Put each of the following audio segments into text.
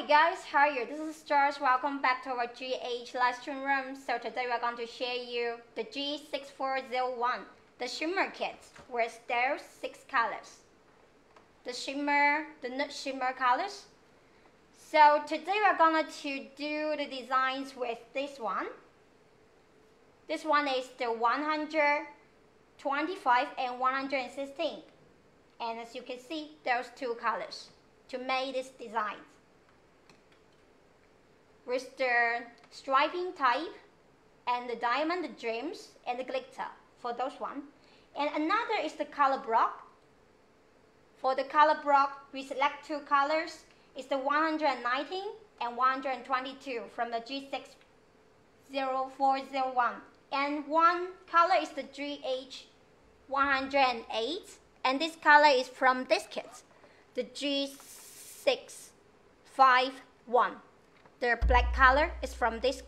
guys, how are you? This is Stars. Welcome back to our GH live stream room. So today we're going to share you the G6401, the shimmer kit with their 6 colors. The nude shimmer colors. So today we're going to do the designs with this one. This one is the 125 and 116. And as you can see, there's 2 colors to make this design. With the striping type and the diamond, the gems, and the glitter for those one. And another is the color block. For the color block, we select 2 colors. It's the 119 and 122 from the G6401. And one color is the GH108. And this color is from this kit, the G651. The black color is from this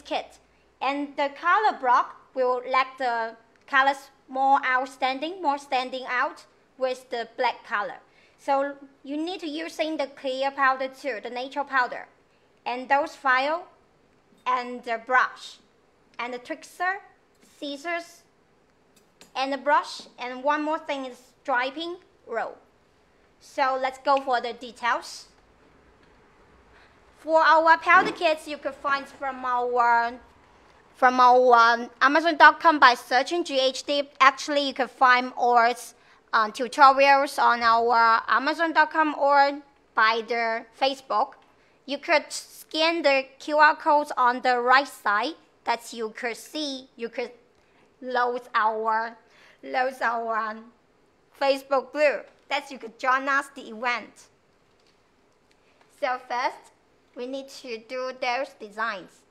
kit, and the color block will let the colors more standing out with the black color. So you need to using the clear powder too, the natural powder, and those file, and the brush, and the tweezer, scissors, and the brush, and one more thing is striping roll. So let's go for the details. For our powder kits, you can find from our Amazon.com by searching GHdip. Actually, you can find our tutorials on our Amazon.com or by the Facebook. You could scan the QR codes on the right side that you could see. You could load our Facebook group. That you could join us the event. So first, we need to do those designs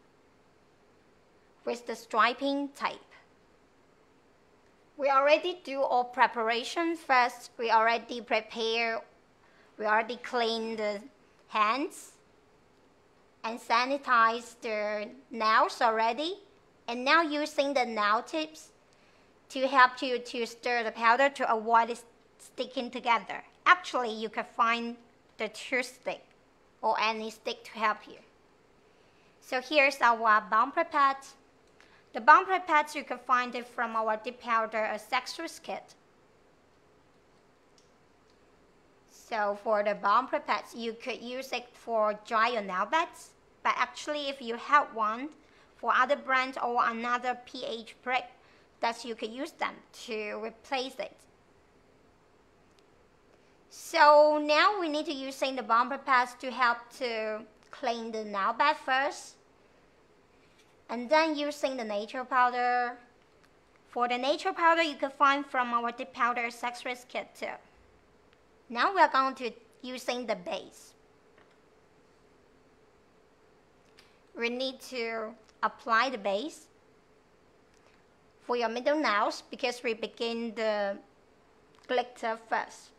with the striping type. We already do all preparation. First, we already clean the hands and sanitize the nails already. And now using the nail tips to help you to stir the powder to avoid it sticking together. Actually, you can find the toothstick or any stick to help you. So here's our bumper pads. The bumper pads you can find it from our dip powder accessories kit. So for the bumper pads, you could use it for dry your nail beds. But actually, if you have one for other brands or another pH brick, that you could use them to replace it. So now we need to using the bumper pads to help to clean the nail bed first. And then using the natural powder. For the natural powder, you can find from our dip powder accessories kit too. Now we are going to using the base. We need to apply the base for your middle nails because we begin the glitter first.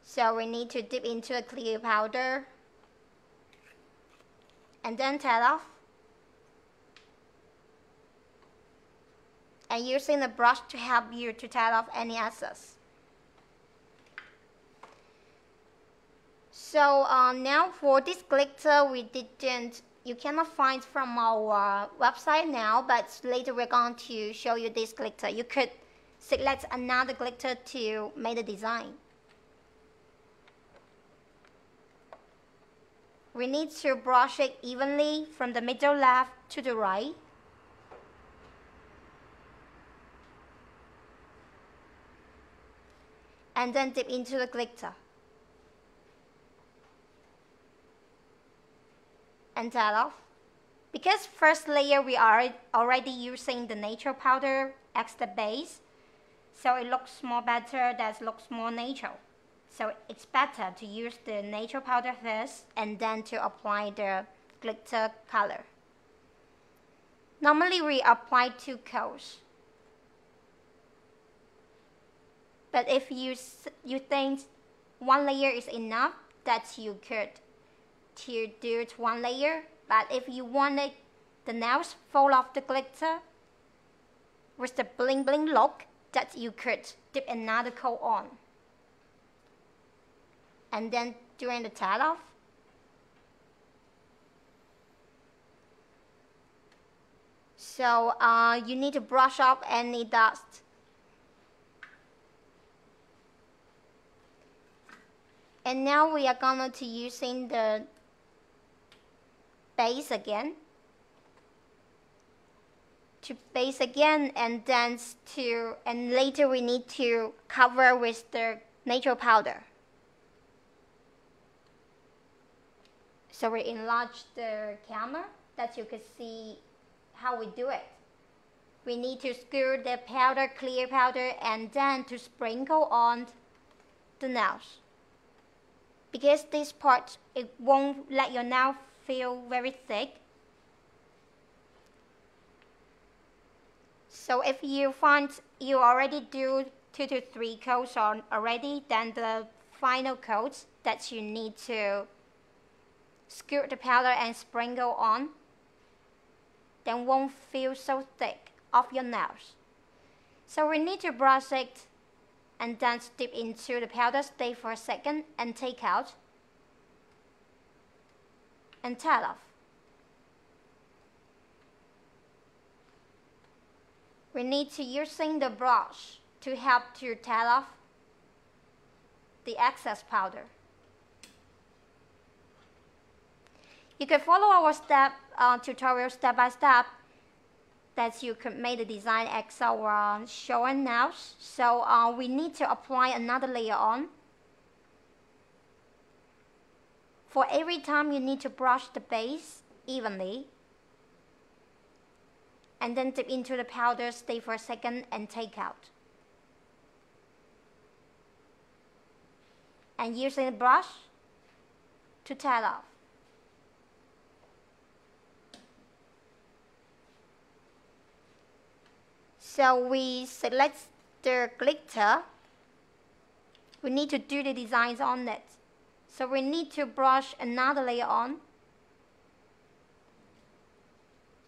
So we need to dip into a clear powder and then tap off. And using the brush to help you to tap off any excess. So now for this glitter, you cannot find from our website now, but later we're going to show you this glitter. You could select another glitter to make the design. We need to brush it evenly from the middle left to the right. And then dip into the glitter. And tap off. Because first layer we are already using the natural powder as the base, so it looks more better, that looks more natural. So it's better to use the natural powder first and then to apply the glitter color. Normally we apply 2 coats. But if you think 1 layer is enough, that you could to do it 1 layer. But if you wanted the nails full of the glitter with the bling bling look, that you could dip another coat on. And then during the tat off. So you need to brush off any dust. And now we are going to using the base again. To base again, and then and later we need to cover with the natural powder. So we enlarge the camera that you can see how we do it. We need to skewer the powder, clear powder, and then to sprinkle on the nails. Because this part, it won't let your nail feel very thick. So if you find you already do 2 to 3 coats on already, then the final coats that you need to skewer the powder and sprinkle on, then won't feel so thick of your nails. So we need to brush it and then dip into the powder, stay for a second and take out and tat off. We need to using the brush to help to tat off the excess powder. You can follow our tutorial step by step that you can make the design as our showing now. So we need to apply another layer on. For every time you need to brush the base evenly. And then dip into the powder, stay for a second and take out. And using the brush to tat off. So we select the glitter. We need to do the designs on it. So we need to brush another layer on.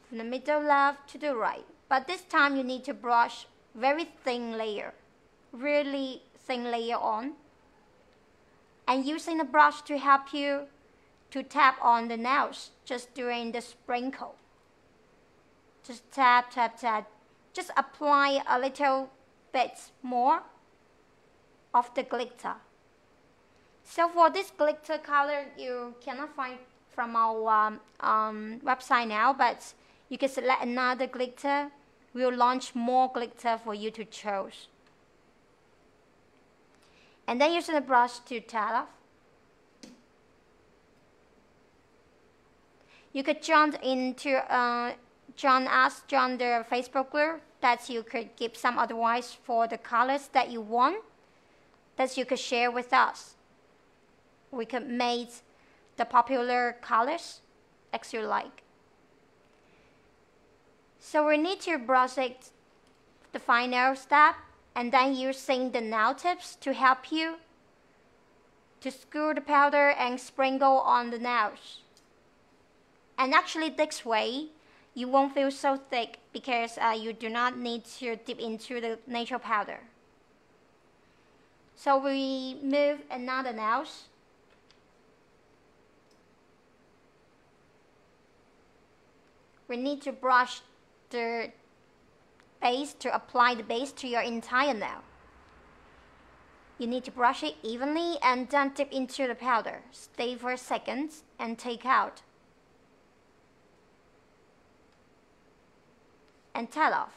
From the middle left to the right. But this time you need to brush very thin layer. Really thin layer on. And using the brush to help you to tap on the nails just during the sprinkle. Just tap, tap, tap. Just apply a little bit more of the glitter. So for this glitter color, you cannot find from our website now, but you can select another glitter. We'll launch more glitter for you to choose. And then using the brush to tat off. You could join into join the Facebook group that you could give some advice for the colors that you want, that you could share with us. We could make the popular colors as you like. So we need to brush it, the final step, and then using the nail tips to help you to skewer the powder and sprinkle on the nails. And actually this way, you won't feel so thick because you do not need to dip into the natural powder. So we move another nails. We need to brush the base to apply the base to your entire nail. You need to brush it evenly and then dip into the powder. Stay for a second and take out. And tat off.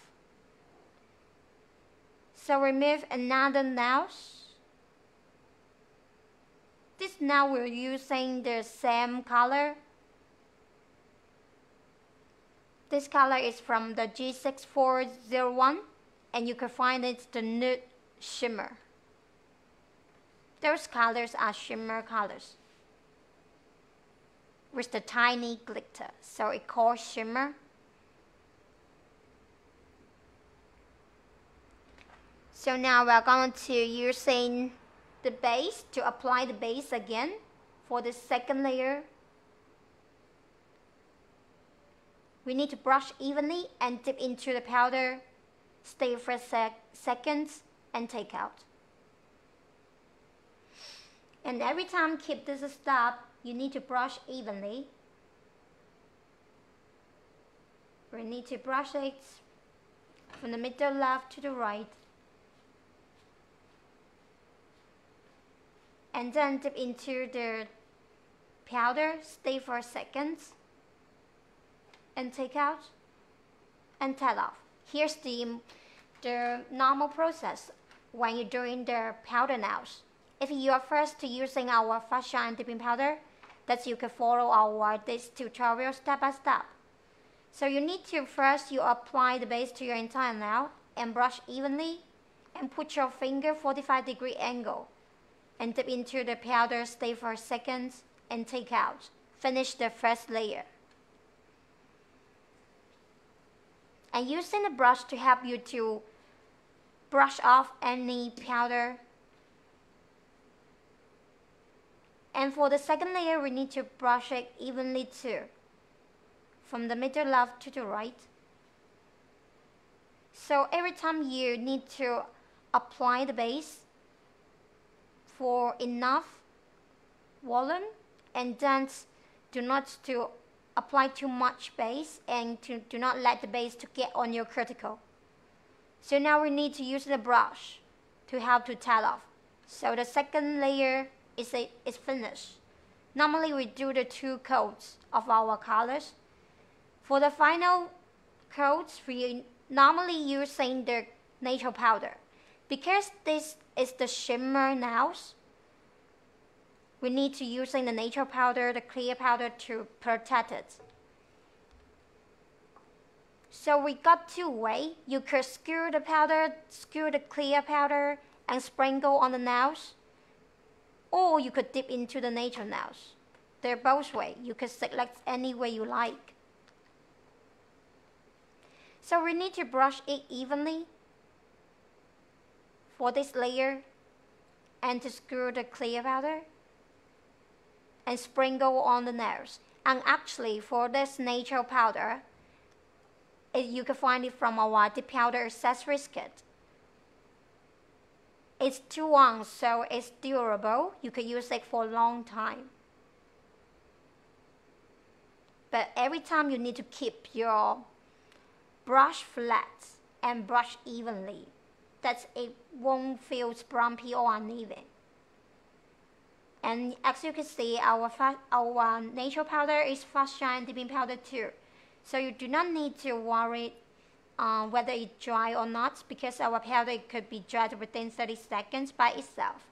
So remove another nail. This nail we're using the same color. This color is from the G6401 and you can find it the Nude Shimmer. Those colors are shimmer colors with the tiny glitter, so it calls shimmer. So now we're going to using the base to apply the base again for the second layer. We need to brush evenly and dip into the powder, stay for seconds and take out. And every time keep this step, you need to brush evenly. We need to brush it from the middle left to the right. And then dip into the powder, stay for a second, and take out and tap off. Here's the normal process when you're doing the powder nails. If you are first using our fast shine dipping powder, that you can follow this tutorial step by step. So you need to first apply the base to your entire nail and brush evenly and put your finger 45-degree angle and dip into the powder, stay for a second and take out. Finish the first layer. And using the brush to help you to brush off any powder. And for the second layer, we need to brush it evenly too, from the middle left to the right. So every time you need to apply the base for enough volume, and then do not to apply too much base and do not let the base to get on your cuticle. So now we need to use the brush to help to tap off. So the second layer is finished. Normally we do the 2 coats of our colors. For the final coats, we normally using the natural powder. Because this is the shimmer nails, we need to using the natural powder, the clear powder to protect it. So we got 2 ways. You could skewer the powder, skewer the clear powder and sprinkle on the nails. Or you could dip into the natural nails. They're both ways. You could select any way you like. So we need to brush it evenly for this layer and to skewer the clear powder and sprinkle on the nails. And actually for this natural powder, you can find it from our dip powder accessories kit. It's 2 ounce, so it's durable. You can use it for a long time. But every time you need to keep your brush flat and brush evenly. That it won't feel bumpy or uneven. And as you can see, our natural powder is fast shine dipping powder too. So you do not need to worry whether it's dry or not, because our powder could be dried within 30 seconds by itself.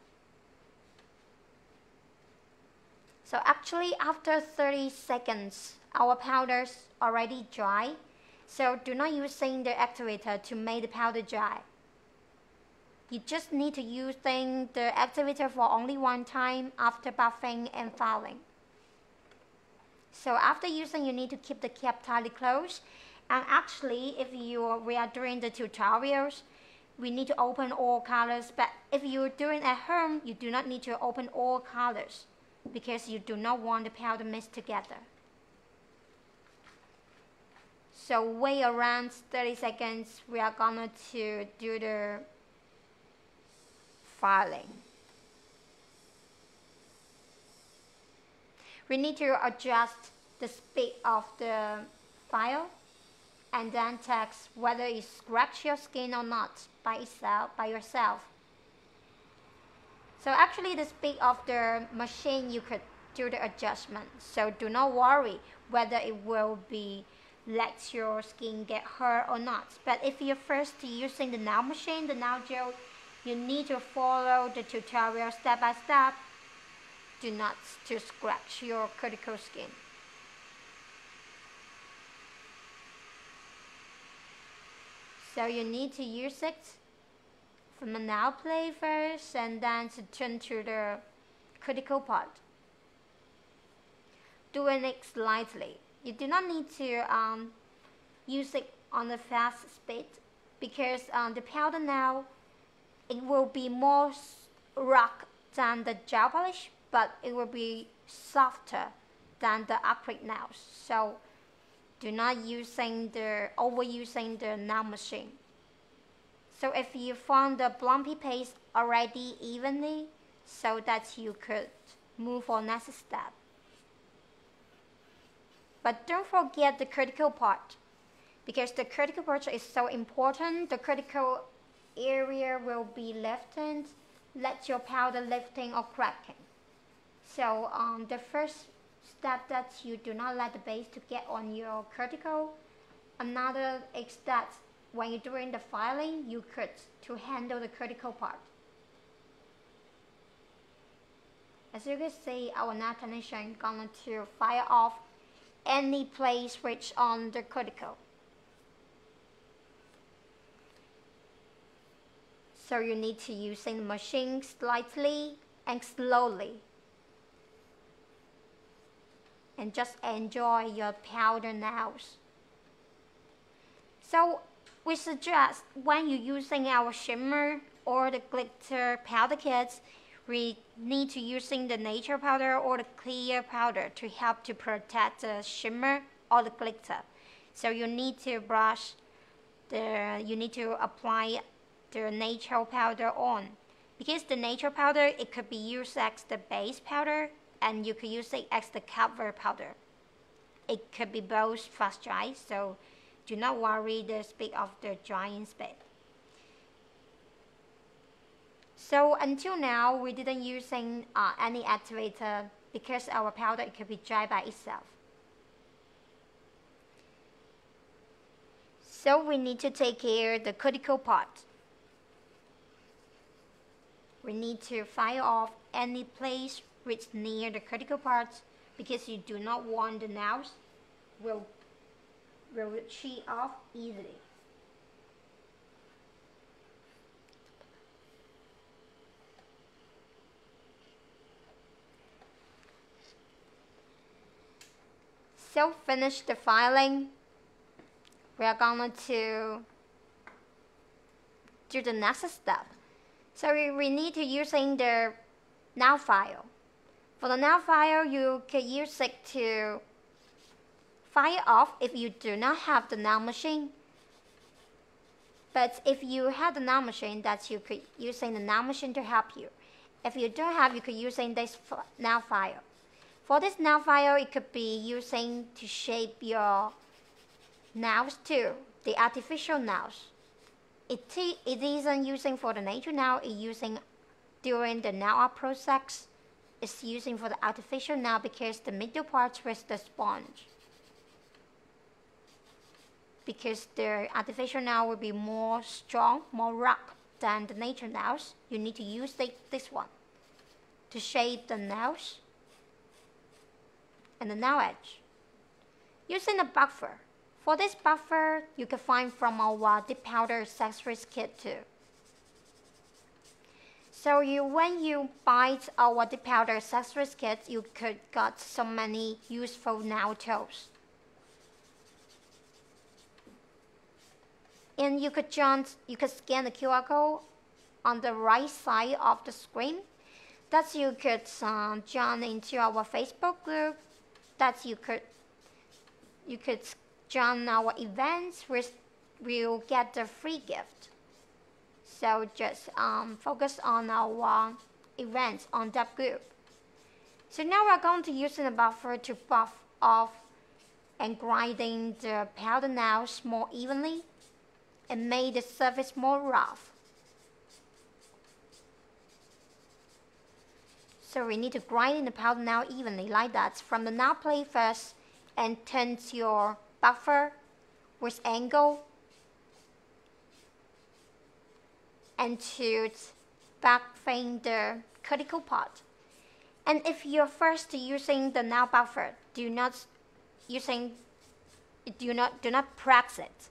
So actually after 30 seconds, our powder's already dry. So do not using the activator to make the powder dry. You just need to use the activator for only 1 time after buffing and filing. So after using, you need to keep the cap tightly closed. And actually, if we are doing the tutorials, we need to open all colors. But if you're doing at home, you do not need to open all colors because you do not want the powder mixed together. So wait around 30 seconds. We are going to do the filing. We need to adjust the speed of the file and then text whether it scratches your skin or not by yourself. So actually the speed of the machine, you could do the adjustment. So do not worry whether it will be let your skin get hurt or not. But if you're first using the nail machine, the nail gel, you need to follow the tutorial step by step. Do not to scratch your cuticle skin. So you need to use it from the nail plate first and then to turn to the cuticle part. Doing it slightly. You do not need to use it on a fast speed because the powder nail, it will be more rough than the gel polish, but it will be softer than the acrylic nails. So do not overusing the nail machine. So if you found the lumpy paste already evenly, so that you could move on next step. But don't forget the critical part, because the critical part is so important. The critical area will be lifted, let your powder lifting or cracking. So the first step that you do not let the base to get on your critical. Another is that when you're doing the filing, you could to handle the critical part. As you can see, our nail technician going to fire off any place which on the critical. So you need to using the machine slightly and slowly. And just enjoy your powder nails. So we suggest when you're using our shimmer or the glitter powder kits, we need to using the nature powder or the clear powder to help to protect the shimmer or the glitter. So you need to apply the nature powder on, because the nature powder, it could be used as the base powder and you could use it as the cover powder. It could be both fast dry, so do not worry the speed of the drying speed. So until now, we didn't using any activator because our powder, it could be dry by itself. So we need to take care of the critical part. We need to fire off any place which near the critical parts, because you do not want the nails will cheat off easily. So finish the filing. We are going to do the next step. So we need to using the nail file. For the nail file, you can use it to fire off if you do not have the nail machine. But if you have the nail machine, that you could using the nail machine to help you. If you don't have, you could using this nail file. For this nail file, it could be using to shape your nails too, the artificial nails. It isn't using for the natural nail, it's using during the nail art process. It's using for the artificial nail because the middle part with the sponge. Because the artificial nail will be more strong, more rough than the natural nails, you need to use this one to shape the nails and the nail edge. Using a buffer. For this buffer, you can find from our dip powder accessories kit too. So when you buy our dip powder accessories kit, you could get so many useful nail tools. And you could scan the QR code on the right side of the screen. That you could join into our Facebook group. That you could join our events, which will get the free gift. So just focus on our events on that group. So now we're going to use a buffer to buff off and grinding the powder nails more evenly and make the surface more rough. So we need to grind the powder nail evenly like that from the nail plate first, and turn your buffer with angle and to backfang the critical part. And if you're first using the nail buffer, do not press it.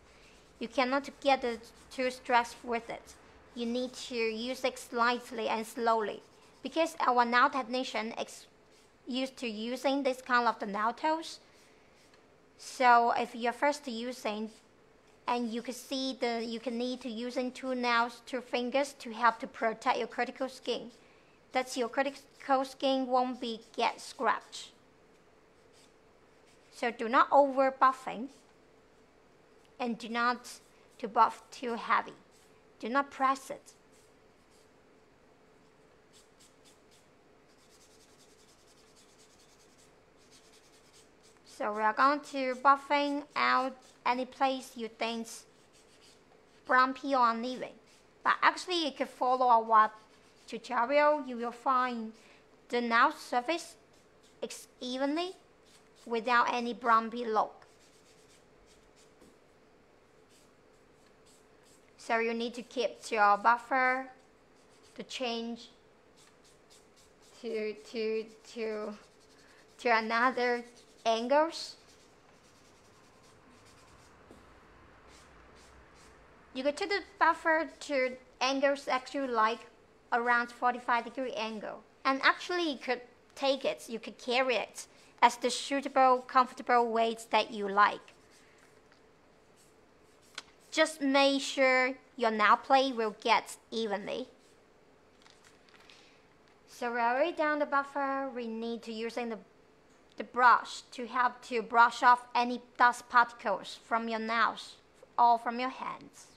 You cannot get the too stressed with it. You need to use it slightly and slowly, because our nail technician is used to using this kind of the nail tools. So if you're first using, and you can see you can need to using two nails, two fingers to help to protect your critical skin. That your critical skin won't get scratched. So do not over buffing, and do not to buff too heavy. Do not press it. So we are going to buffing out any place you think's bumpy or uneven. But actually, you can follow our tutorial. You will find the nail surface evenly without any bumpy look. So you need to keep your buffer to change to another angles. You can turn the buffer to angles actually like around 45-degree angle. And actually you could take it, you could carry it as the suitable, comfortable weight that you like. Just make sure your nail plate will get evenly. So we're already down the buffer. We need to using the brush to help to brush off any dust particles from your nails or from your hands.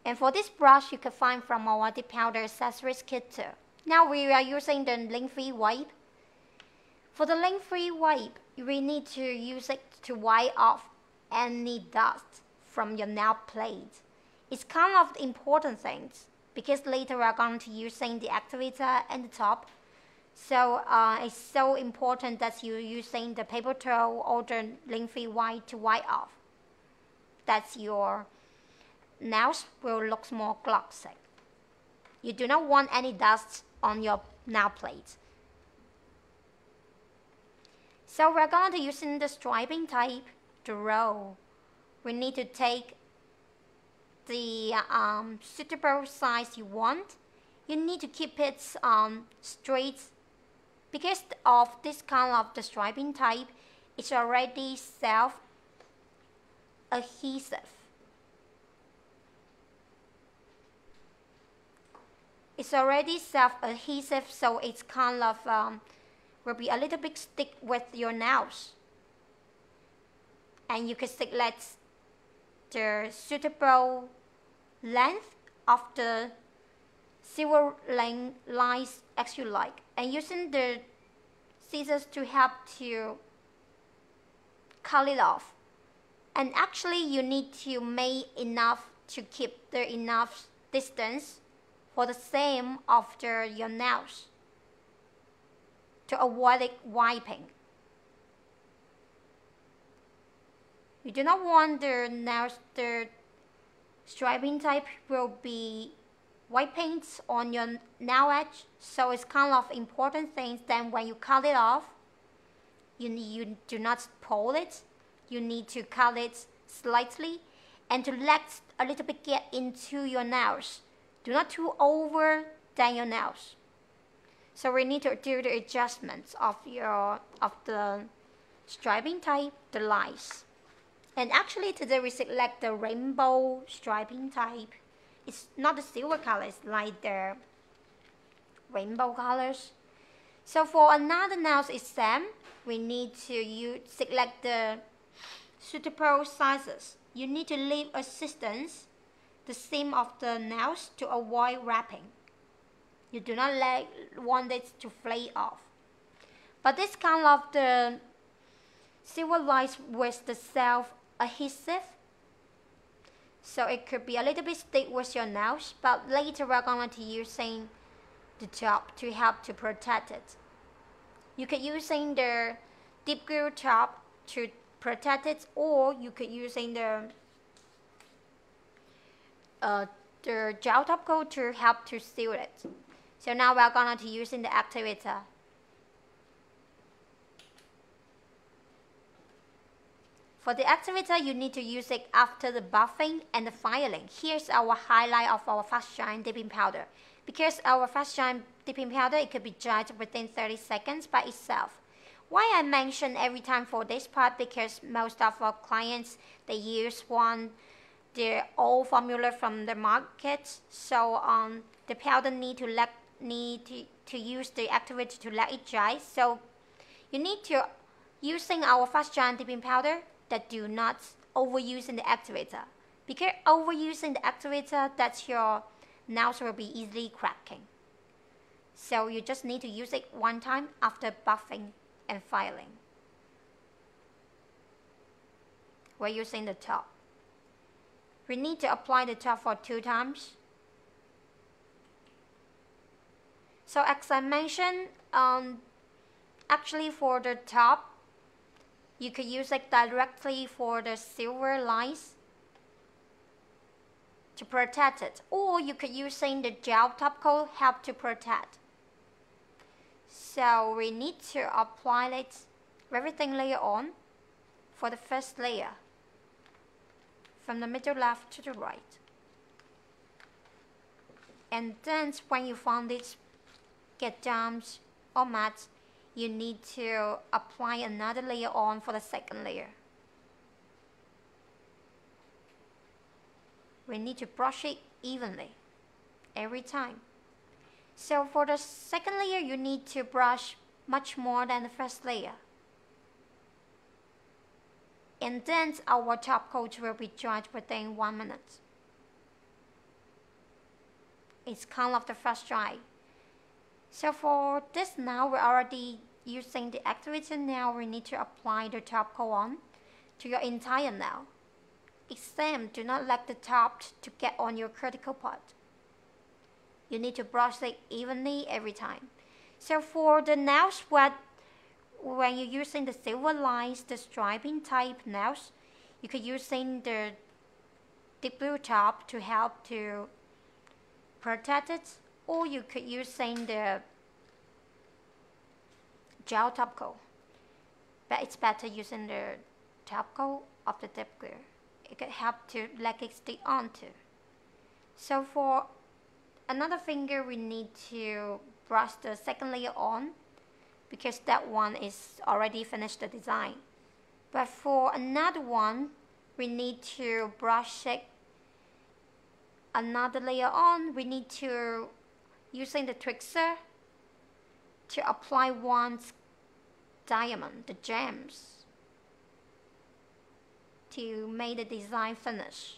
And for this brush, you can find from our dip powder accessories kit too. Now we are using the lint-free wipe. For the lint-free wipe, we need to use it to wipe off any dust from your nail plate. It's kind of important things because later we are going to using the activator and the top. So it's so important that you're using the paper towel or the lint-free wipe to wipe off. That's your nails will look more glossy. You do not want any dust on your nail plate. So we're going to using the striping type to roll. We need to take the suitable size you want. You need to keep it straight because of this kind of the striping type. It's already self-adhesive. It's already self-adhesive, so it's kind of will be a little bit stick with your nails. And you can select the suitable length of the silver lines as you like, and using the scissors to help to cut it off. And actually you need to make enough to keep the enough distance for the same after your nails to avoid it wiping. You do not want the nails, the striping type will be wiping on your nail edge, so it's kind of important things. Then when you cut it off, you do not pull it. You need to cut it slightly and to let a little bit get into your nails. Do not too over than your nails. So we need to do the adjustments of the striping type, the lines. And actually today we select the rainbow striping type. It's not the silver color, it's like the rainbow colors. So for another nails exam, we need to select the suitable sizes. You need to leave a distance the seam of the nails to avoid wrapping. You do not want it to flake off. But this kind of the silver lines with the self-adhesive, so it could be a little bit stick with your nails, but later we're going to using the top to help to protect it. You could using the dip glue top to protect it, or you could using the gel top coat to help to seal it. So now we're going to using the activator. For the activator, you need to use it after the buffing and the filing. Here's our highlight of our fast shine dipping powder. Because our fast shine dipping powder, it could be dried within 30 seconds by itself. Why I mention every time for this part, because most of our clients, they use their old formula from the market. So the powder need to use the activator to let it dry. So you need to using our fast shine dipping powder that do not overusing the activator. Because overusing the activator, that's your nails will be easily cracking. So you just need to use it one time after buffing and filing. We're using the top. We need to apply the top for 2 times. So as I mentioned, actually for the top, you could use it directly for the silver lines to protect it, or you could using the gel top coat help to protect. So we need to apply it everything layer on for the first layer, from the middle left to the right. And then when you find it get damp or matte, you need to apply another layer on for the second layer. We need to brush it evenly every time. So for the second layer, you need to brush much more than the first layer. And then our top coat will be dried within 1 minute. It's kind of the first dry. So for this now, we're already using the activator nail. We need to apply the top coat on to your entire nail. Except do not let the top to get on your critical part. You need to brush it evenly every time. So for the nail sweat, when you're using the silver lines, the striping type nails, you could using the deep blue top to help to protect it, or you could using the gel top coat. But it's better using the top coat of the dip glue. It could help to let it stick onto. So for another finger, we need to brush the second layer on, because that one is already finished the design. But for another one, we need to brush it another layer on. We need to using the tweezer to apply one diamond, the gems, to make the design finish.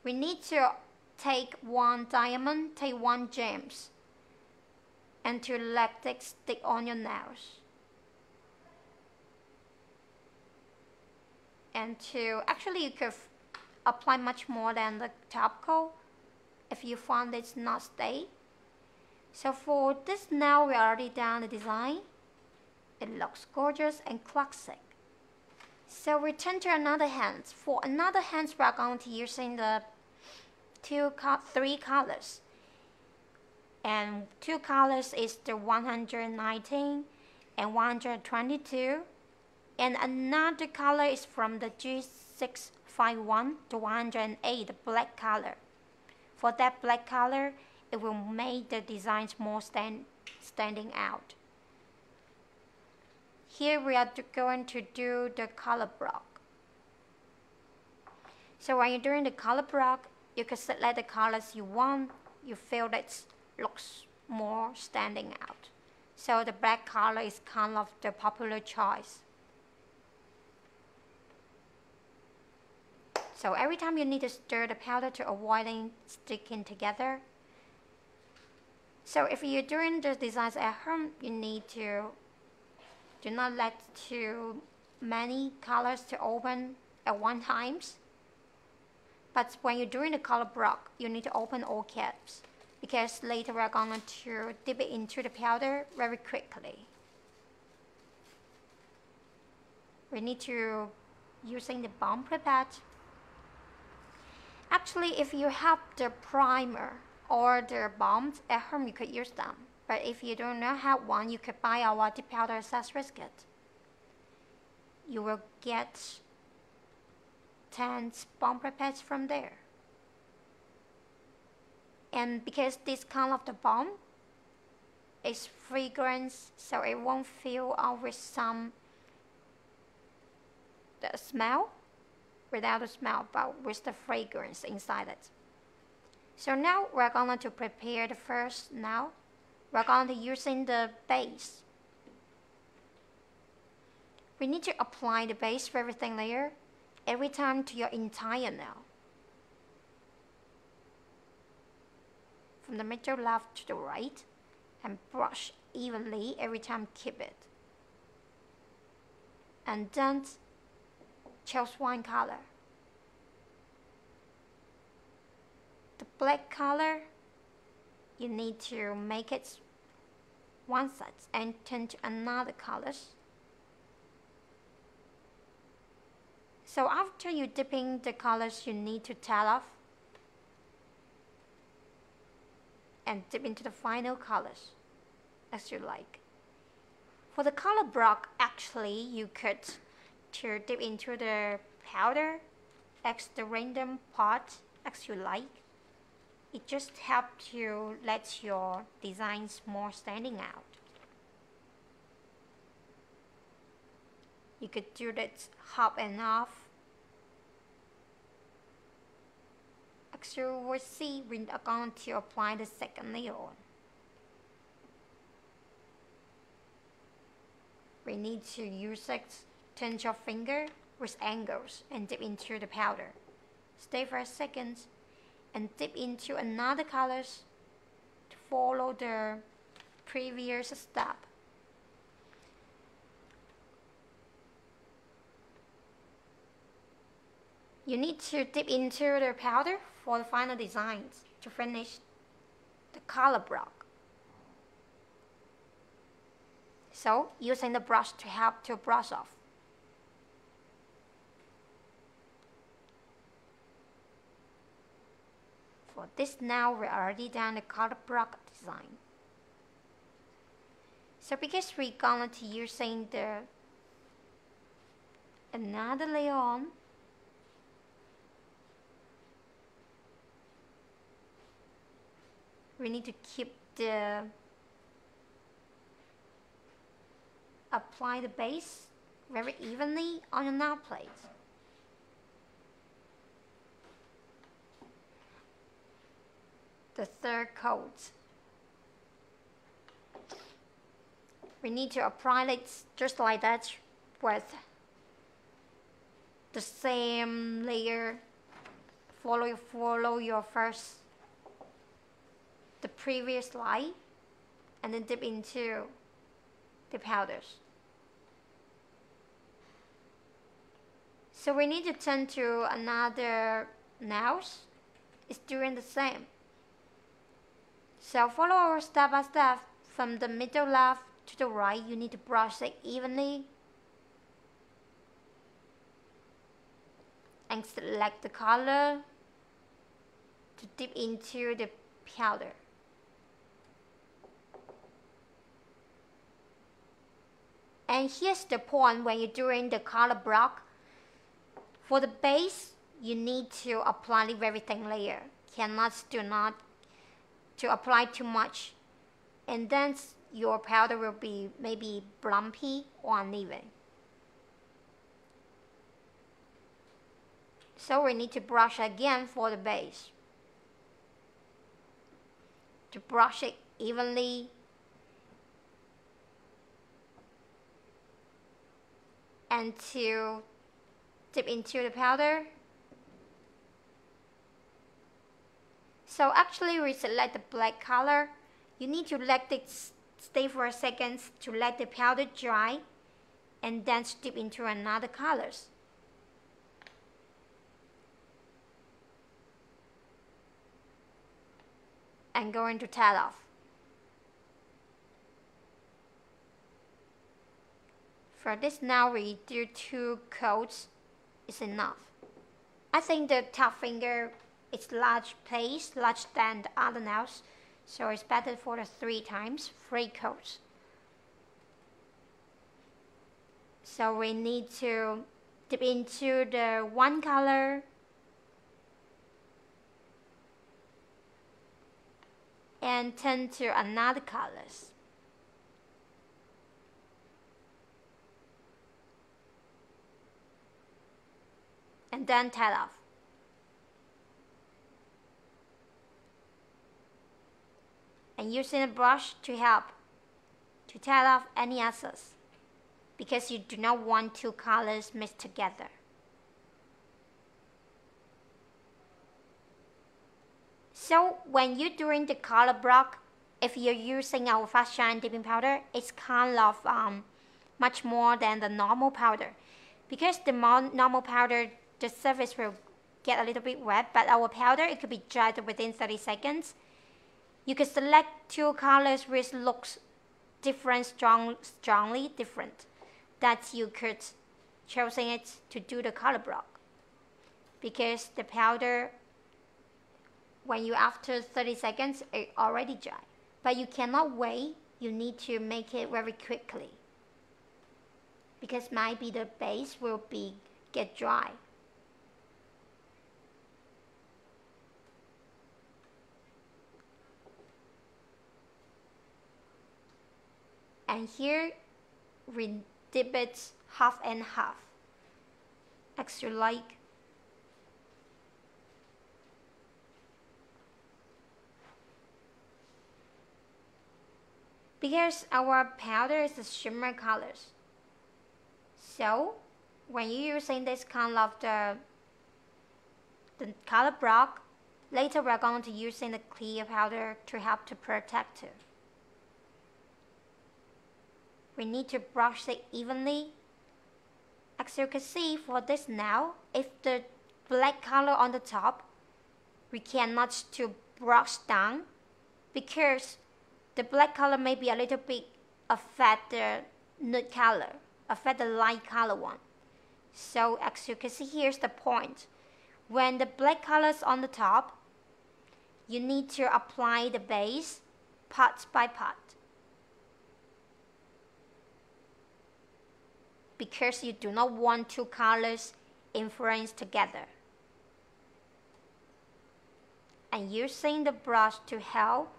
We need to take 1 diamond, take 1 gems, and to let it stick on your nails. And to, actually you could apply much more than the top coat if you find it's not stay. So for this nail, we already done the design. It looks gorgeous and classic. So we turn to another hand. For another hand, we are going to using the 3 colors. And 2 colors is the 119 and 122. And another color is from the G651 to 108, the black color. For that black color, it will make the designs more standing out. Here we are going to do the color block. So when you're doing the color block, you can select the colors you want. You feel that looks more standing out. So the black color is kind of the popular choice. So every time you need to stir the powder to avoid sticking together. So if you're doing the designs at home, you need to do not let too many colors to open at one time. But when you're doing the color block, you need to open all caps, because later we're going to dip it into the powder very quickly. We need to using the bomb pipette. Actually, if you have the primer or the bombs at home, you could use them. But if you don't know have one, you could buy our dip powder accessories kit. You will get 10 bomb pipettes from there. And because this kind of the bomb is fragrance, so it won't fill out with some the smell, without the smell, but with the fragrance inside it. So now we're going to prepare the first nail. We're going to using the base. We need to apply the base for everything layer every time to your entire nail. From the middle left to the right, and brush evenly every time. Keep it. and then choose one color. The black color, you need to make it one side and turn to another colors. So after you dipping the colors, you need to tap off and dip into the final colors as you like. For the color block, actually you could to dip into the powder as the random part as you like. It just helps to let your designs more standing out. You could do that hop and off. As you will see, we are going to apply the second layer on. We need to use it, turn your finger with angles and dip into the powder. Stay for a second and dip into another colors to follow the previous step. You need to dip into the powder for the final designs to finish the color block. So, using the brush to help to brush off. For this now, we're already done the color block design. So because we're going to using the another layer on, we need to keep the apply the base very evenly on the nail plate. The third coat, we need to apply it just like that with the same layer. Follow your first the previous line and then dip into the powders. So we need to turn to another nails. It's doing the same. So follow our step by step from the middle left to the right. You need to brush it evenly and select the color to dip into the powder. And here's the point when you're doing the color block. For the base, you need to apply a very thin layer. Do not to apply too much, and then your powder will be maybe lumpy or uneven. So we need to brush again for the base. To brush it evenly and to dip into the powder. So actually we select the black color. You need to let it stay for a second to let the powder dry and then dip into another colors. And going to tap off. For this now we do 2 coats is enough. I think the top finger is large than the other nails, so it's better for the 3 coats. So we need to dip into the one color and turn to another colors. And then tap off. And using a brush to help to tap off any excess, because you do not want 2 colors mixed together. So when you're doing the color block, if you're using our fast shine dipping powder, it's kind of much more than the normal powder. Because the normal powder, the surface will get a little bit wet, but our powder, it could be dried within 30 seconds. You can select two colors which looks different, strongly different, that you could choosing it to do the color block. Because the powder, when you after 30 seconds, it already dry. But you cannot wait, you need to make it very quickly. Because maybe the base will get dry. And here we dip it half and half, as you like. Because our powder is the shimmer colors. So when you're using this kind of the color block, later we're going to using the clear powder to help to protect it. We need to brush it evenly. As you can see for this now, if the black color on the top, we cannot to brush down because the black color may be a little bit affect the nude color, affect the light color one. So as you can see, here's the point. When the black color is on the top, you need to apply the base part by part. Because you do not want two colors influence together. And using the brush to help,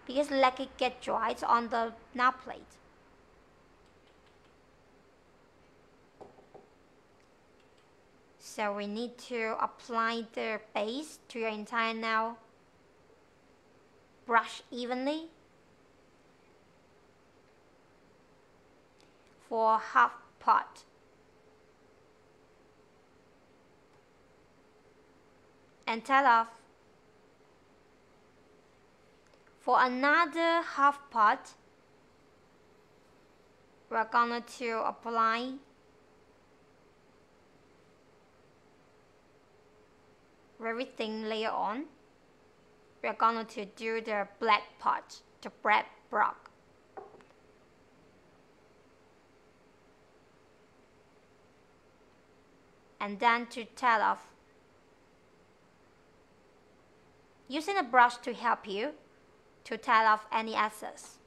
because let it get dried on the nail plate. So we need to apply the base to your entire nail. Brush evenly for half part. And tail off. For another half part, we're going to apply very thin layer on. We're going to do the black part, the black block. And then to tail off. Using a brush to help you to tail off any excess.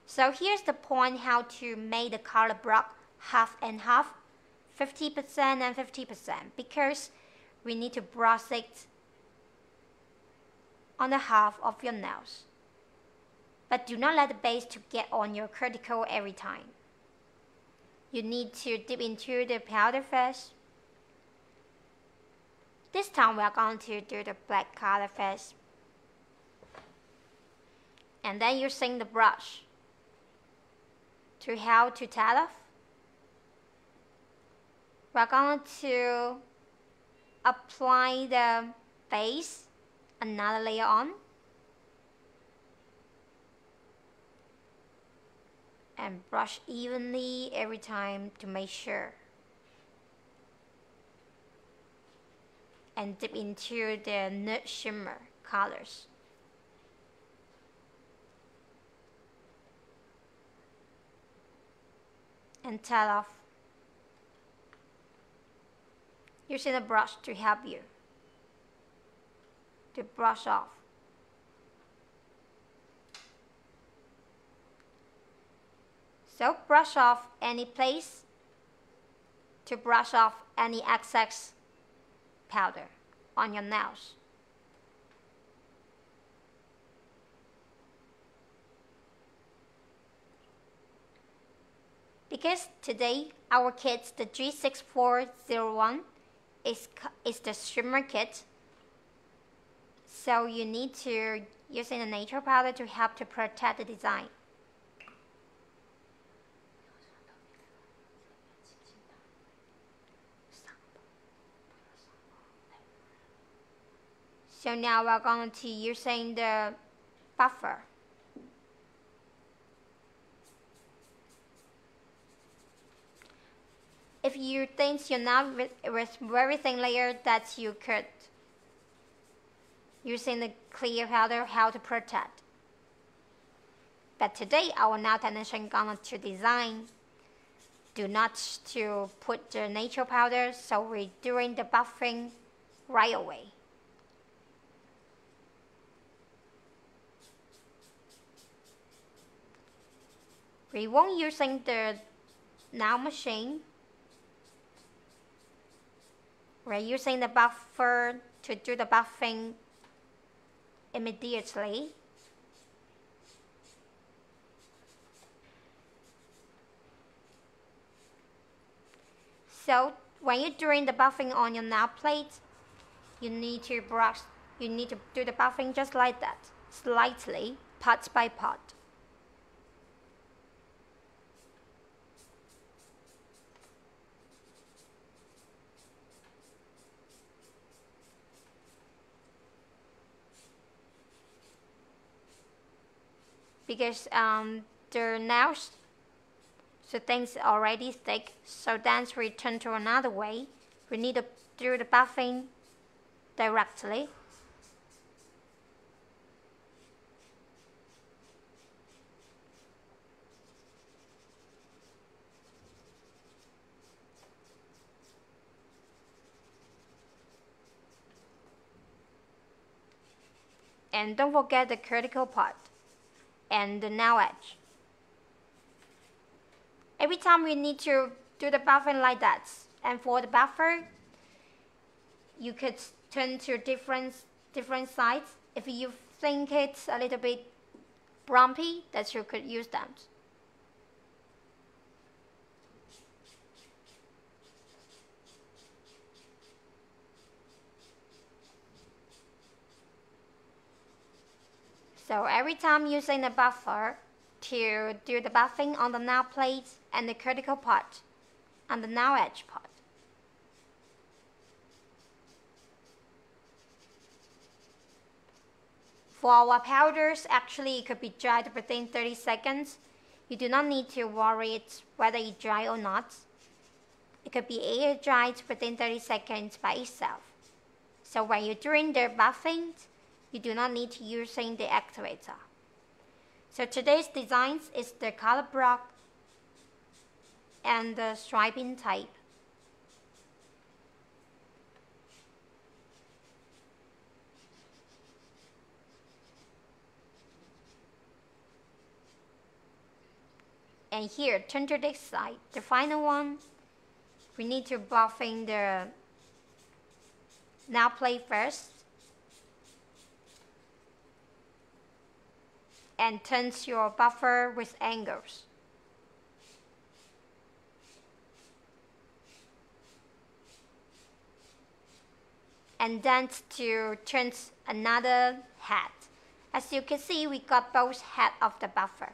So here's the point how to make the color block half and half, 50% and 50%, because we need to brush it on the half of your nails. But do not let the base to get on your cuticle every time. You need to dip into the powder first. This time we are going to do the black color first. And then using the brush to help to tail off. We're going to apply the base, another layer on. And brush evenly every time to make sure. And dip into the nude shimmer colors. And tail off. Using a brush to help you to brush off. So brush off any place to brush off any excess powder on your nails. Because today our kit, the G6401, is the shimmer kit. So you need to use a natural powder to help to protect the design. So now we're going to using the buffer If you think your nail with very thin layer, that you could using the clear powder how to protect. But today our nail technician gonna to design do not to put the natural powder, so we're doing the buffing right away. We won't using the nail machine. We're using the buffer to do the buffing immediately. So when you're doing the buffing on your nail plate, you need to do the buffing just like that, slightly, part by part. Because the nails, so things already thick, so then we turn to another way. We need to do the buffing directly. And don't forget the critical part and the nail edge. Every time we need to do the buffing like that. And for the buffer, you could turn to different sides. If you think it's a little bit bumpy, that you could use them. So every time using the buffer to do the buffing on the nail plate and the critical part on the nail edge part. For our powders, actually it could be dried within 30 seconds. You do not need to worry whether it dry or not. It could be air dried within 30 seconds by itself. So when you're doing the buffing, you do not need to using the activator. So today's designs is the color block and the striping type. And here, turn to this side. The final one, we need to buffing the nail plate first. And turns your buffer with angles. And then to turn another head. As you can see, we got both head of the buffer.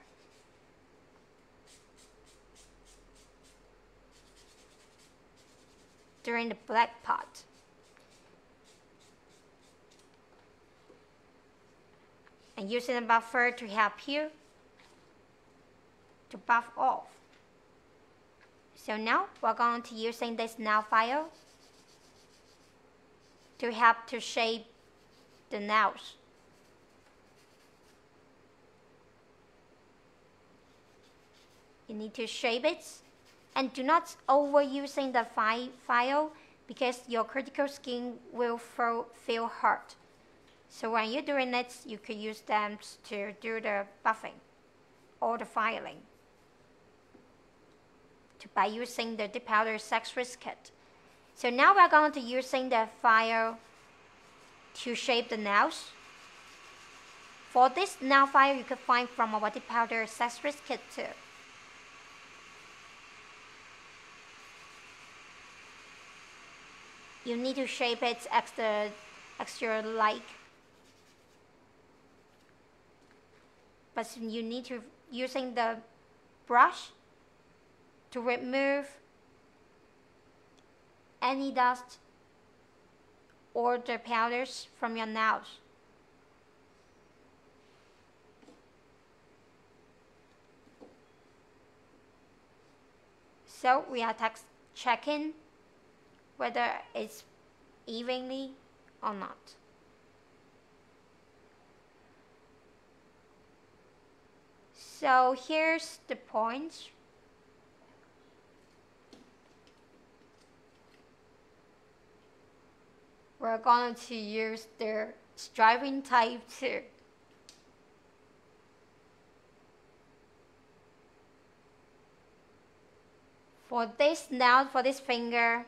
During the black part. And using the buffer to help you to buff off. So now we're going to using this nail file to help to shape the nails. You need to shape it and do not overusing the file because your critical skin will feel hurt. So when you're doing it, you could use them to do the buffing or the filing by using the dip powder accessories kit. So now we're going to using the file to shape the nails. For this nail file, you can find from our dip powder accessories kit too. You need to shape it as you like. But you need to using the brush to remove any dust or the powders from your nails. So we are checking whether it's evenly or not. So here's the point. We're going to use the striping type too. For this nail, for this finger,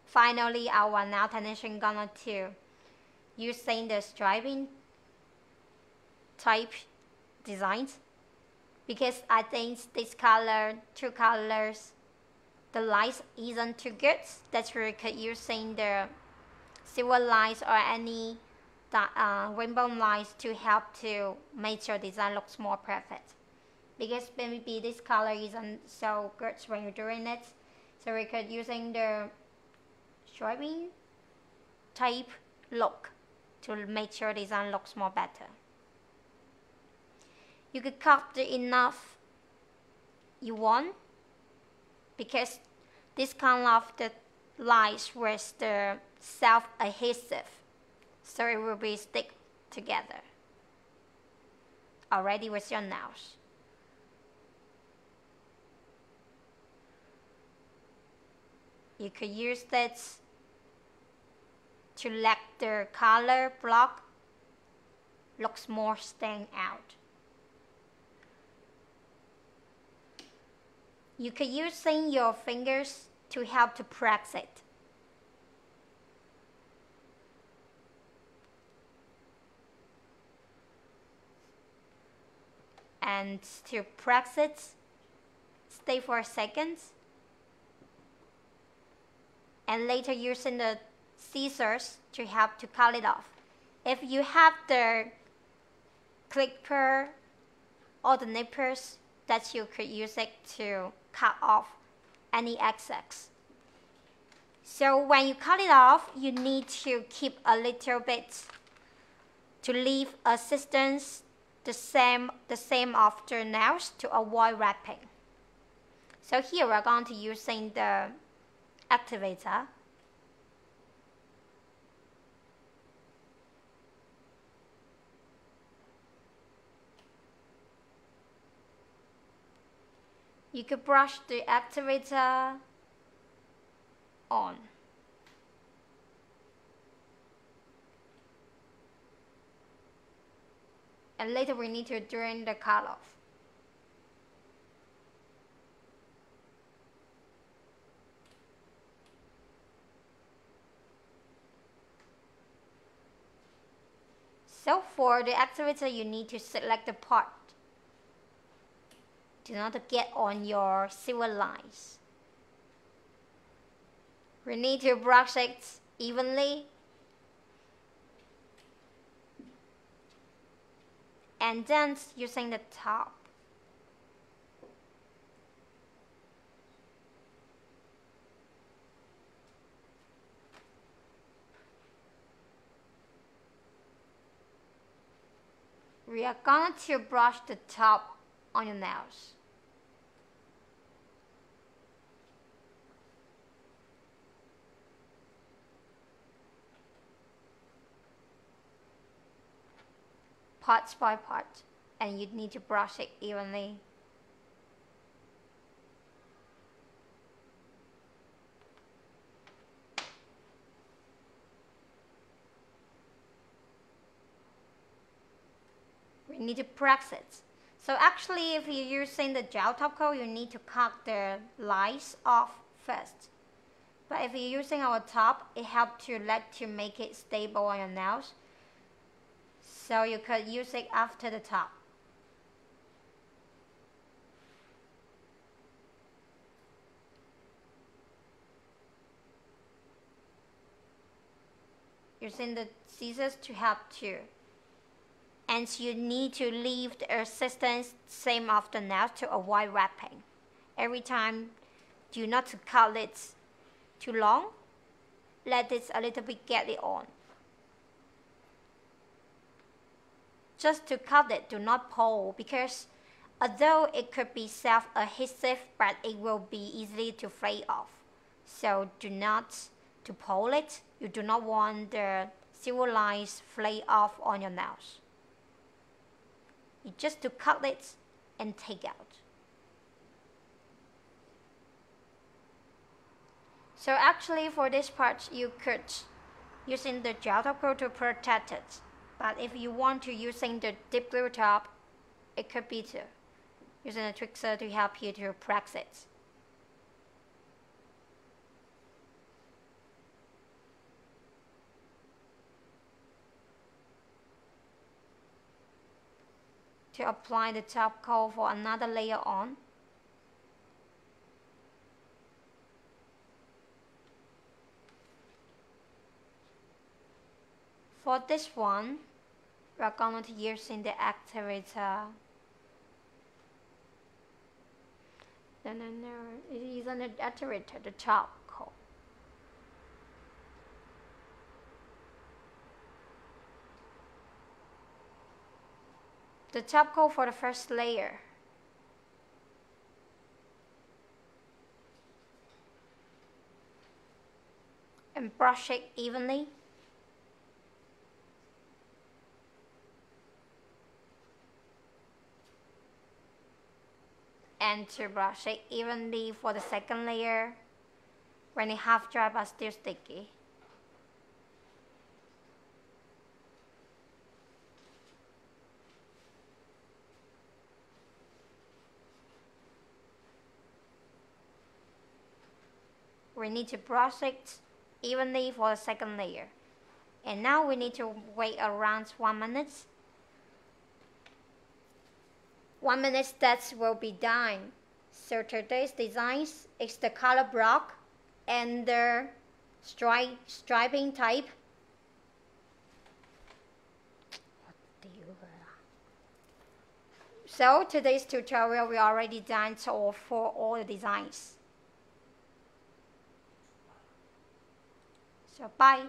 finally our nail technician gonna to using the striping type designs, because I think this color, two colors, the light isn't too good. That's why we could using the silver lights or any rainbow lights to help to make your design looks more perfect. Because maybe this color isn't so good when you're doing it, so we could using the striping type look to make sure design looks more better. You could cut the enough you want, because this kind of the lines with the self-adhesive, so it will be stick together already with your nails. You could use this to let the color block looks more stand out. You could use your fingers to help to press it. And to press it, stay for a second. And later using the scissors to help to cut it off. If you have the clipper or the nippers, that you could use it to cut off any excess. So when you cut it off, you need to keep a little bit to leave a distance the same of the nails to avoid wrapping. So here we're going to using the activator. You could brush the activator on. And later we need to drain the cut off. So for the activator, you need to select the part. Do not get on your silver lines. We need to brush it evenly. And then using the top. We are going to brush the top on your nails. Parts by part, and you need to brush it evenly. We need to press it. So actually, if you're using the gel top coat, you need to cut the lines off first. But if you're using our top, it helps to make it stable on your nails. So you could use it after the top. Using the scissors to help too. And you need to leave the resistance same of the nail to avoid wrapping. Every time, do not to cut it too long. Let it a little bit get it on. Just to cut it, do not pull, because although it could be self-adhesive, but it will be easily to fade off. So do not to pull it. You do not want the silver lines flake off on your nails. You just to cut it and take out. So actually for this part you could using the gel top coat to protect it. But if you want to using the dip glue top, it could be too. Using a tweezer to help you to press it. To apply the top coat for another layer on. For this one, we are going to using the activator. No, it isn't an activator, the top coat. The top coat for the first layer. And brush it evenly. And to brush it evenly for the second layer. When it half dry but still sticky. We need to brush it evenly for the second layer. And now we need to wait around 1 minute. 1 minute that will be done. So today's designs is the color block and the striping type. So today's tutorial we already done for all the designs. So bye.